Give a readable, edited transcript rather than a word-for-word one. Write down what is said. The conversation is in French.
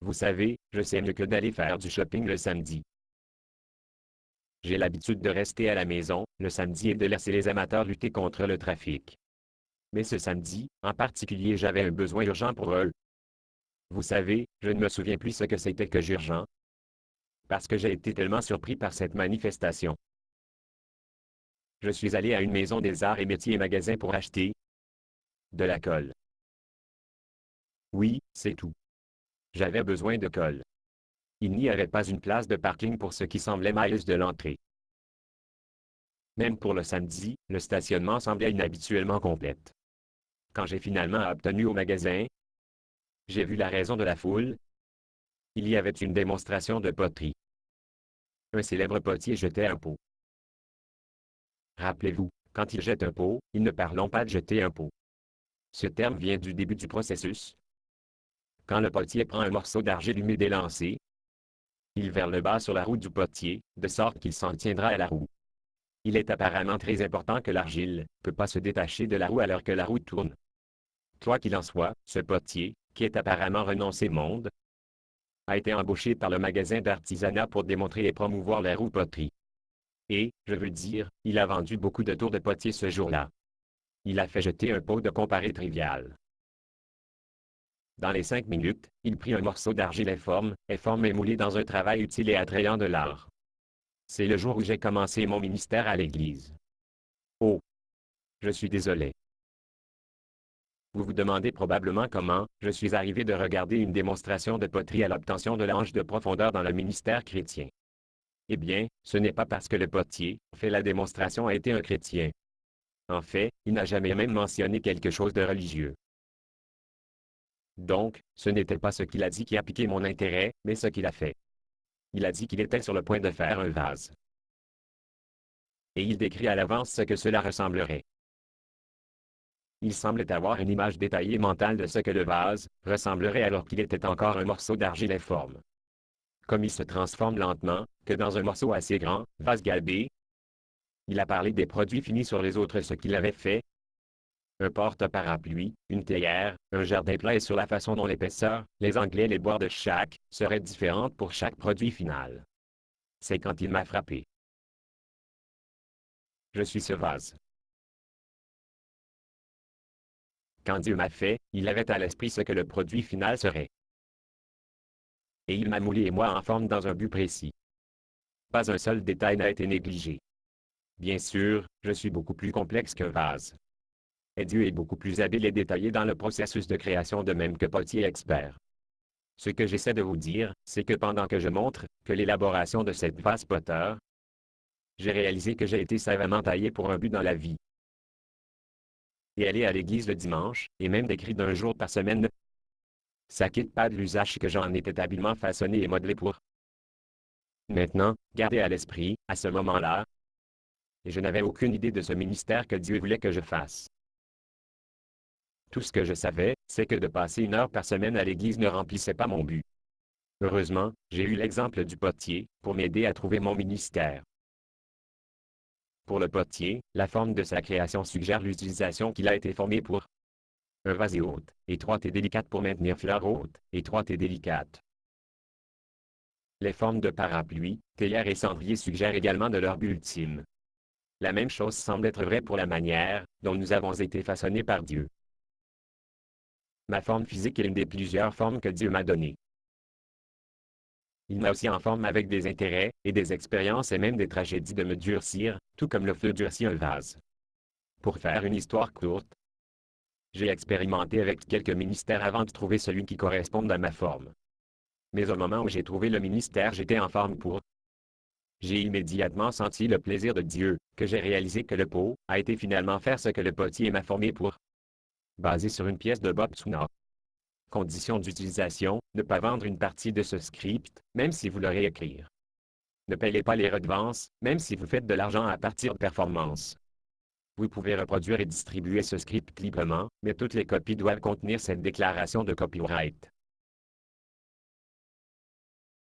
Vous savez, je sais mieux que d'aller faire du shopping le samedi. J'ai l'habitude de rester à la maison, le samedi et de laisser les amateurs lutter contre le trafic. Mais ce samedi, en particulier, j'avais un besoin urgent pour eux. Vous savez, je ne me souviens plus ce que c'était que j'urgent, parce que j'ai été tellement surpris par cette manifestation. Je suis allé à une maison des arts et métiers et magasin pour acheter de la colle. Oui, c'est tout. J'avais besoin de colle. Il n'y avait pas une place de parking pour ce qui semblait miles de l'entrée. Même pour le samedi, le stationnement semblait inhabituellement complète. Quand j'ai finalement obtenu au magasin, j'ai vu la raison de la foule. Il y avait une démonstration de poterie. Un célèbre potier jetait un pot. Rappelez-vous, quand il jette un pot, ils ne parlons pas de jeter un pot. Ce terme vient du début du processus. Quand le potier prend un morceau d'argile humide et lancé, il verse le bas sur la roue du potier, de sorte qu'il s'en tiendra à la roue. Il est apparemment très important que l'argile ne peut pas se détacher de la roue alors que la roue tourne. Quoi qu'il en soit, ce potier, qui est apparemment renoncé monde, a été embauché par le magasin d'artisanat pour démontrer et promouvoir la roue poterie. Et, je veux dire, il a vendu beaucoup de tours de potier ce jour-là. Il a fait jeter un pot de comparé trivial. Dans les 5 minutes, il prit un morceau d'argile informe et moulé dans un travail utile et attrayant de l'art. C'est le jour où j'ai commencé mon ministère à l'église. Oh! Je suis désolé. Vous vous demandez probablement comment je suis arrivé de regarder une démonstration de poterie à l'obtention de l'ange de profondeur dans le ministère chrétien. Eh bien, ce n'est pas parce que le potier fait la démonstration a été un chrétien. En fait, il n'a jamais même mentionné quelque chose de religieux. Donc, ce n'était pas ce qu'il a dit qui a piqué mon intérêt, mais ce qu'il a fait. Il a dit qu'il était sur le point de faire un vase. Et il décrit à l'avance ce que cela ressemblerait. Il semblait avoir une image détaillée mentale de ce que le vase ressemblerait alors qu'il était encore un morceau d'argile informe. Comme il se transforme lentement, que dans un morceau assez grand, vase galbé. Il a parlé des produits finis sur les autres ce qu'il avait fait. Un porte-parapluie, une théière, un jardin plat et sur la façon dont l'épaisseur, les anglais et les boires de chaque, seraient différentes pour chaque produit final. C'est quand il m'a frappé. Je suis ce vase. Quand Dieu m'a fait, il avait à l'esprit ce que le produit final serait. Et il m'a moulé et moi en forme dans un but précis. Pas un seul détail n'a été négligé. Bien sûr, je suis beaucoup plus complexe qu'un vase. Et Dieu est beaucoup plus habile et détaillé dans le processus de création de même que potier expert. Ce que j'essaie de vous dire, c'est que pendant que je montre que l'élaboration de cette vase poteur, j'ai réalisé que j'ai été savamment taillé pour un but dans la vie. Et aller à l'église le dimanche, et même d'écrire d'un jour par semaine, ça quitte pas de l'usage que j'en étais habilement façonné et modelé pour. Maintenant, gardez à l'esprit, à ce moment-là, et je n'avais aucune idée de ce ministère que Dieu voulait que je fasse. Tout ce que je savais, c'est que de passer 1 heure par semaine à l'église ne remplissait pas mon but. Heureusement, j'ai eu l'exemple du potier, pour m'aider à trouver mon ministère. Pour le potier, la forme de sa création suggère l'utilisation qu'il a été formé pour. Un vase est haute, étroite et délicate pour maintenir fleur haute, étroite et délicate. Les formes de parapluie, théière et cendrier suggèrent également de leur but ultime. La même chose semble être vraie pour la manière dont nous avons été façonnés par Dieu. Ma forme physique est une des plusieurs formes que Dieu m'a données. Il m'a aussi en forme avec des intérêts, et des expériences et même des tragédies de me durcir, tout comme le feu durcit un vase. Pour faire une histoire courte, j'ai expérimenté avec quelques ministères avant de trouver celui qui corresponde à ma forme. Mais au moment où j'ai trouvé le ministère, j'étais en forme pour. J'ai immédiatement senti le plaisir de Dieu, que j'ai réalisé que le pot a été finalement faire ce que le potier m'a formé pour. Basé sur une pièce de Bob Tsuna. Condition d'utilisation, ne pas vendre une partie de ce script, même si vous le réécrire. Ne payez pas les redevances, même si vous faites de l'argent à partir de performances. Vous pouvez reproduire et distribuer ce script librement, mais toutes les copies doivent contenir cette déclaration de copyright.